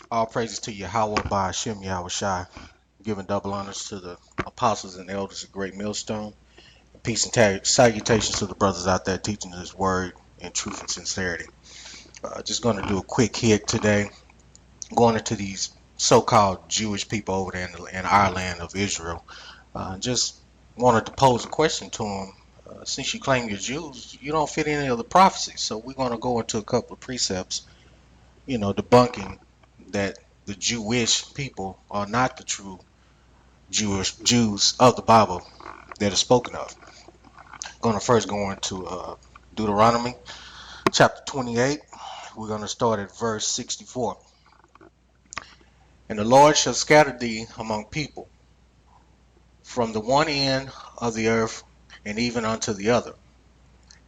All praises to Yahweh by Hashem Yahweh Shai, giving double honors to the apostles and elders of Great Millstone. Peace and salutations to the brothers out there teaching this word in truth and sincerity. Just going to do a quick hit today, going into these so-called Jewish people over there in our land of Israel. Just wanted to pose a question to them. Since you claim you're Jews, you don't fit any of the prophecies. So we're going to go into a couple of precepts, debunking that the Jewish people are not the true Jews of the Bible that is spoken of. I'm going to first go into Deuteronomy chapter 28. We're going to start at verse 64. And the Lord shall scatter thee among people from the one end of the earth and even unto the other.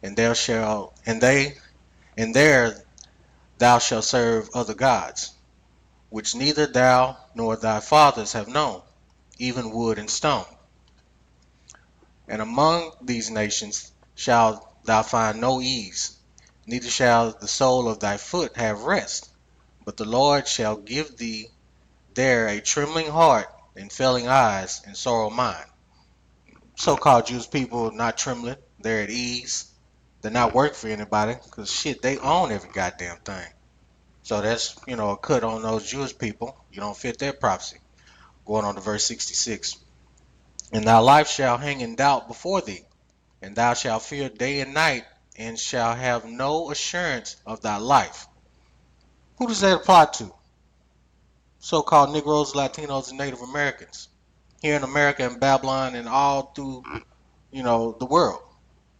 And there thou shalt serve other gods, which neither thou nor thy fathers have known, even wood and stone. And among these nations shalt thou find no ease, neither shall the sole of thy foot have rest. But the Lord shall give thee there a trembling heart and failing eyes and sorrow mind. So-called Jewish people not trembling, they're at ease. They're not working for anybody because shit, they own every goddamn thing. So that's, a cut on those Jewish people. You don't fit their prophecy. Going on to verse 66. And thy life shall hang in doubt before thee, and thou shalt fear day and night, and shalt have no assurance of thy life. Who does that apply to? So-called Negroes, Latinos, and Native Americans here in America and Babylon and all through, the world.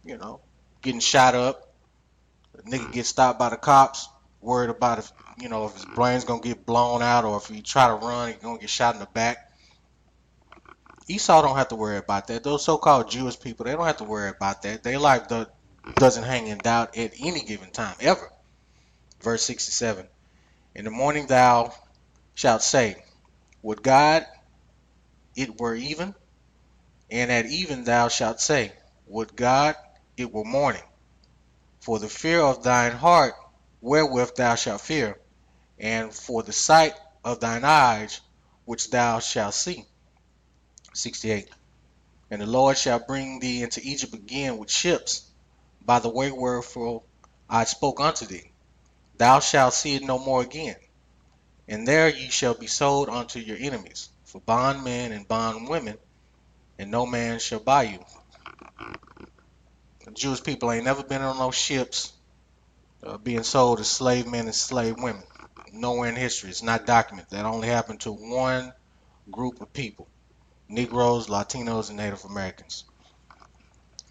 You know, getting shot up. A nigga gets stopped by the cops, worried about if his brain's gonna get blown out or if he try to run, he's gonna get shot in the back. Esau don't have to worry about that. Those so-called Jewish people, they don't have to worry about that. Their life doesn't hang in doubt at any given time, ever. Verse 67. In the morning thou shalt say, would God it were even? And at even thou shalt say, would God it were morning? For the fear of thine heart wherewith thou shalt fear, and for the sight of thine eyes which thou shalt see. 68. And the Lord shall bring thee into Egypt again with ships, by the way wherefore I spoke unto thee. Thou shalt see it no more again. And there ye shall be sold unto your enemies, for bondmen and bondwomen, and no man shall buy you. The Jewish people ain't never been on those ships being sold as slave men and slave women. Nowhere in history. It's not documented. That only happened to one group of people. Negroes, Latinos, and Native Americans.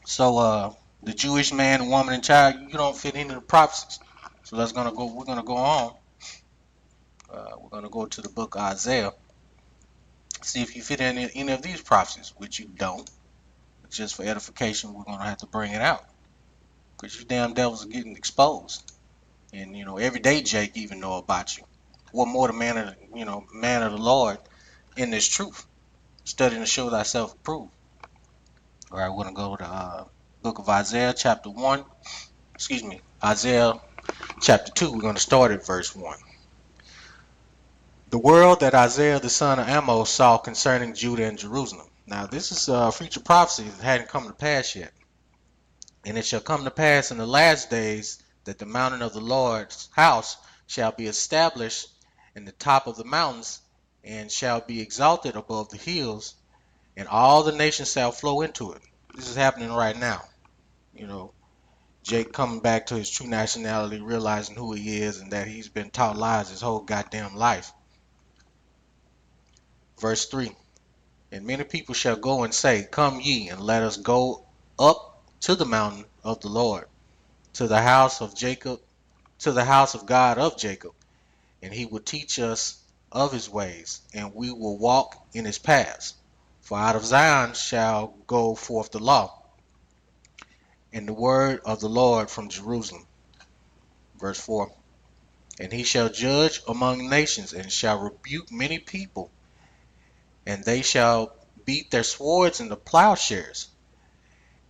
So the Jewish man, woman, and child, you don't fit into the prophecies. So we're gonna go on. We're gonna go to the book of Isaiah. See if you fit in any of these prophecies, which you don't. Just for edification, we're gonna have to bring it out. Because you damn devils are getting exposed. And every day Jake even know about you. What more the man of the Lord in this truth. Studying to show thyself approved. All right, we're gonna go to book of Isaiah chapter 1. Excuse me, Isaiah chapter 2. We're gonna start at verse 1. The world that Isaiah the son of Amos saw concerning Judah and Jerusalem. Now this is a future prophecy that hadn't come to pass yet. And it shall come to pass in the last days that the mountain of the Lord's house shall be established in the top of the mountains, and shall be exalted above the hills, and all the nations shall flow into it. This is happening right now. Jake coming back to his true nationality, realizing who he is and that he's been taught lies his whole goddamn life. Verse 3. And many people shall go and say, come ye, and let us go up to the mountain of the Lord, to the house of Jacob, to the house of God of Jacob, and he will teach us of his ways, and we will walk in his paths. For out of Zion shall go forth the law, and the word of the Lord from Jerusalem. Verse 4. And he shall judge among nations, and shall rebuke many people, and they shall beat their swords into plowshares,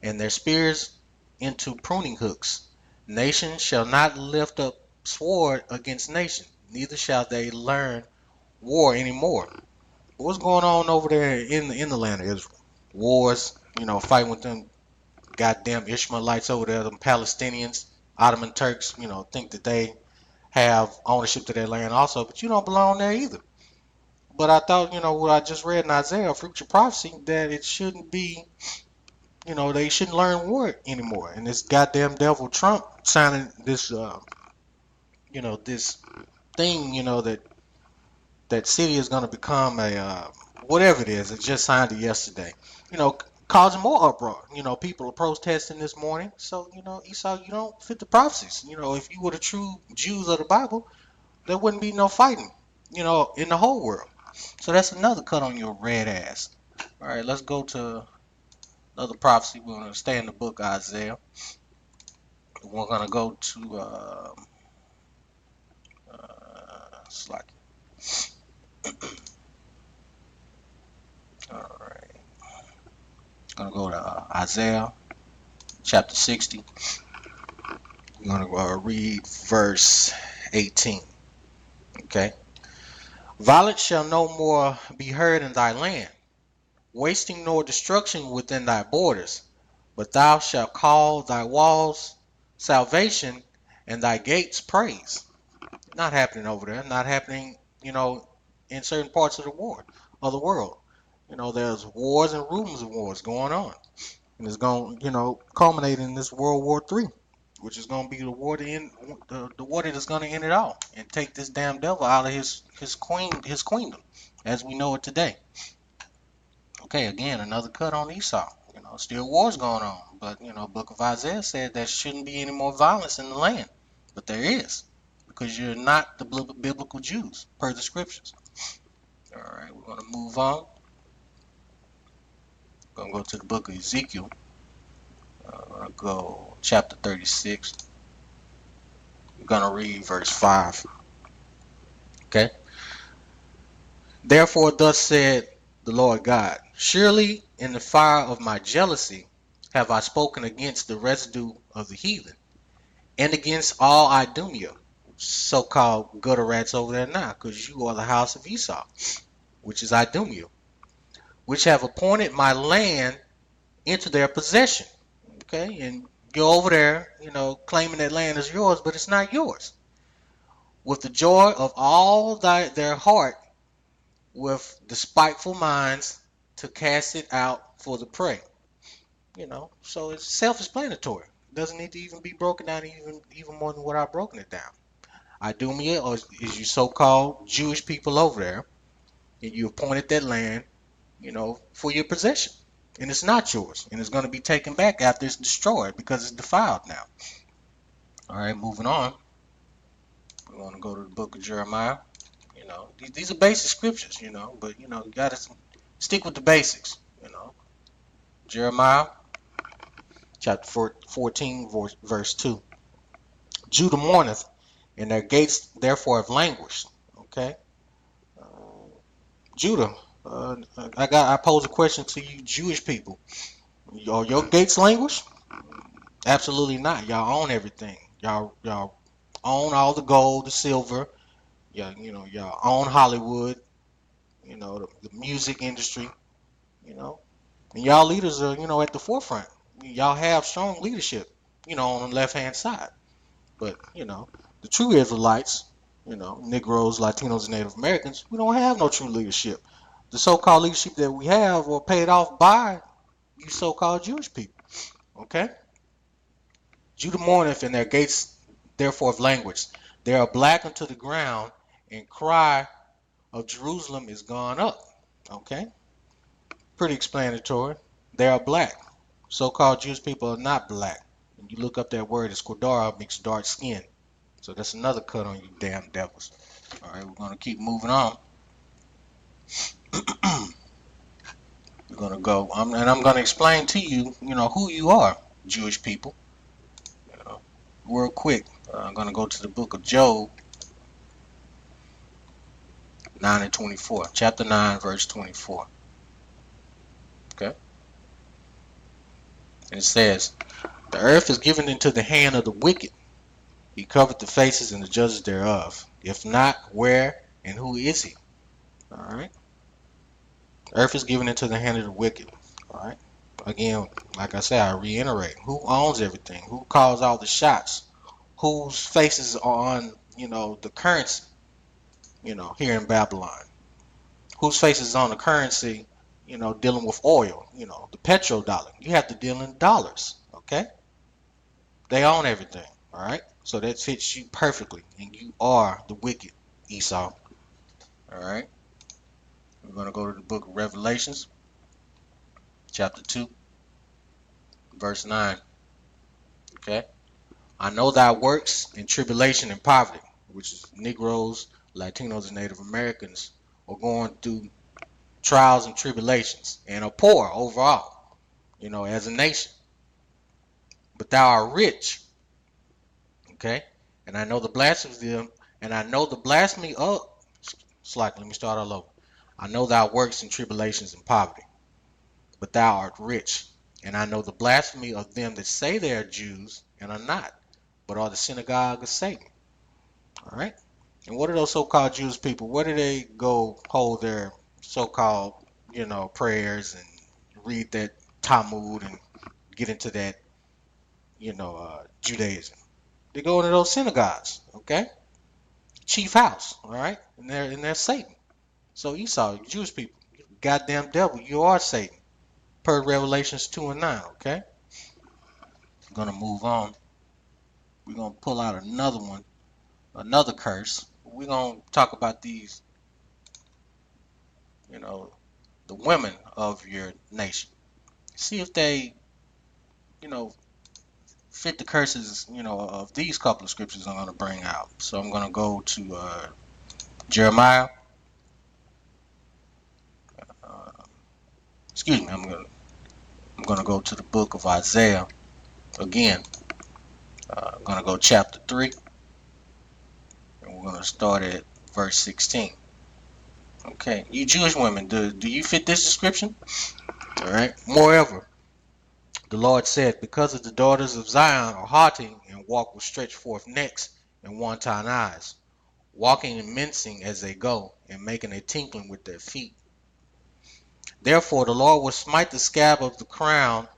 and their spears into pruning hooks. Nation shall not lift up sword against nation, neither shall they learn war anymore. What's going on over there in the land of Israel? Wars, fighting with them goddamn Ishmaelites over there, them Palestinians, Ottoman Turks, think that they have ownership to their land also, but you don't belong there either. But I thought, what I just read in Isaiah, future prophecy, that it shouldn't be, they shouldn't learn war anymore. And this goddamn devil Trump signing this, this thing, that city is going to become a whatever it is. It just signed it yesterday. Causing more uproar. People are protesting this morning. So Esau, you don't fit the prophecies. If you were the true Jews of the Bible, there wouldn't be no fighting. In the whole world. So that's another cut on your red ass. All right, let's go to another prophecy. We're going to stay in the book of Isaiah. We're going to go to Slack. All right. Going to go to Isaiah chapter 60. We're going to read verse 18. Okay. Violence shall no more be heard in thy land, wasting nor destruction within thy borders. But thou shalt call thy walls salvation and thy gates praise. Not happening over there. Not happening, in certain parts of the world. There's wars and rumors of wars going on. And it's going to, culminate in this World War III, which is going to be the war to end, the war that is going to end it all and take this damn devil out of his queendom as we know it today. Okay, again, another cut on Esau. Still wars going on. But, Book of Isaiah said there shouldn't be any more violence in the land. But there is. Because you're not the biblical Jews, per the scriptures. All right, we're going to move on. We're going to go to the book of Ezekiel. We're going to go chapter 36. We're going to read verse 5. Okay. Therefore, thus said the Lord God, surely in the fire of my jealousy have I spoken against the residue of the heathen, and against all Idumea, so-called gutter rats over there now, because you are the house of Esau, which is Idumea, which have appointed my land into their possession. Okay, and go over there, claiming that land is yours, but it's not yours. With the joy of all their heart, with despiteful minds, to cast it out for the prey. So it's self-explanatory. It doesn't need to even be broken down even more than what I've broken it down. Idumea is you so-called Jewish people over there, and you appointed that land, for your possession. And it's not yours, and it's going to be taken back after it's destroyed because it's defiled now. All right, moving on. We're going to go to the book of Jeremiah. These are basic scriptures, but you got to stick with the basics. Jeremiah chapter 14, verse 2. Judah mourneth, and their gates therefore have languished. Okay. Judah, I pose a question to you, Jewish people. Are your gates languished? Absolutely not. Y'all own everything. Y'all own all the gold, the silver. Yeah, y'all own Hollywood. The music industry. And y'all leaders are, at the forefront. Y'all have strong leadership, on the left-hand side. But, the true Israelites, Negroes, Latinos, and Native Americans, we don't have no true leadership. The so-called leadership that we have are paid off by you so-called Jewish people. Okay? Judah mourneth, and their gates therefore have languished. They are black unto the ground, and cry of Jerusalem is gone up. Okay? Pretty explanatory. They are black. So-called Jewish people are not black. When you look up that word, it's Kodara, means dark skin. So that's another cut on you damn devils. All right, we're going to keep moving on. We're going to go, and I'm going to explain to you, who you are, Jewish people. Real quick, I'm going to go to the book of Job, 9 and 24. Chapter 9, verse 24. Okay? And it says, the earth is given into the hand of the wicked. He covered the faces and the judges thereof. If not, where and who is he? All right. Earth is given into the hand of the wicked. All right. Again, like I said, I reiterate: who owns everything? Who calls all the shots? Whose faces are on, the currency? Here in Babylon, whose faces is on the currency? Dealing with oil. The petrodollar. You have to deal in dollars. Okay. They own everything. All right. So that fits you perfectly, and you are the wicked, Esau. All right. We're gonna go to the book of Revelations, chapter 2, verse 9. Okay. I know thy works in tribulation and poverty, which is Negroes, Latinos, and Native Americans are going through trials and tribulations and are poor overall, as a nation. But thou art rich, okay? And I know the blasphemy of them, and I know the blasphemy of, let me start all over. I know thy works in tribulations and poverty, but thou art rich. And I know the blasphemy of them that say they are Jews and are not, but are the synagogue of Satan. All right. And what are those so-called Jewish people? Where do they go hold their so-called, prayers and read that Talmud and get into that, Judaism? They go into those synagogues, okay? Chief house, all right? And they're Satan. So Esau, Jewish people, goddamn devil, you are Satan. Per Revelations 2 and 9, okay? I'm gonna move on. We're gonna pull out another one, another curse. We're gonna talk about these, you know, the women of your nation. See if they, you know, fit the curses, of these couple of scriptures I'm going to bring out. So I'm going to go to Jeremiah. Uh, excuse me. I'm going to go to the book of Isaiah again. I'm going to go chapter 3, and we're going to start at verse 16. Okay, you Jewish women, do you fit this description? All right. Moreover, the Lord said, because of the daughters of Zion are haughty and walk with stretched forth necks and wanton eyes, walking and mincing as they go, and making a tinkling with their feet. Therefore the Lord will smite the scab of the crown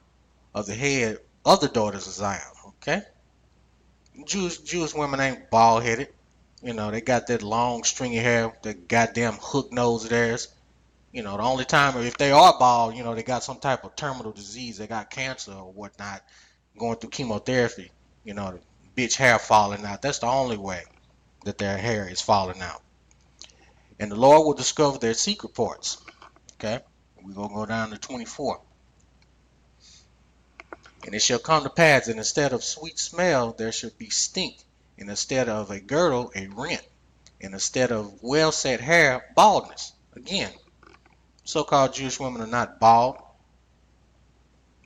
of the head of the daughters of Zion. Okay? Jewish women ain't bald headed. They got that long stringy hair, that goddamn hook nose of theirs. The only time if they are bald, they got some type of terminal disease, they got cancer or whatnot, going through chemotherapy, the bitch hair falling out. That's the only way that their hair is falling out. And the Lord will discover their secret parts. Okay? We're going to go down to 24. And it shall come to pass that instead of sweet smell, there shall be stink. And instead of a girdle, a rent. And instead of well set hair, baldness. Again, so-called Jewish women are not bald.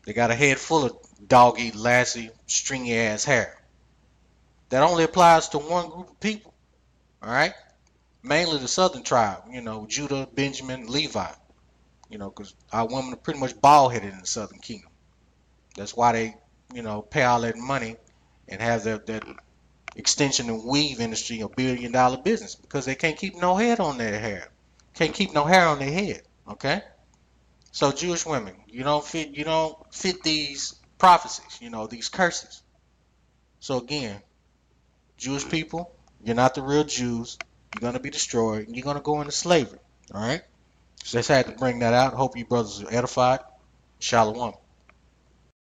They got a head full of doggy, lassie, stringy ass hair. That only applies to one group of people. Alright? Mainly the southern tribe, Judah, Benjamin, Levi. Because our women are pretty much bald headed in the southern kingdom. That's why they, pay all that money and have that extension and weave industry a $1 billion business, because they can't keep no head on their hair. Can't keep no hair on their head. Okay? So Jewish women, you don't fit these prophecies, these curses. So again, Jewish people, you're not the real Jews. You're gonna be destroyed, and you're gonna go into slavery. All right? So just had to bring that out. Hope you brothers are edified. Shalom.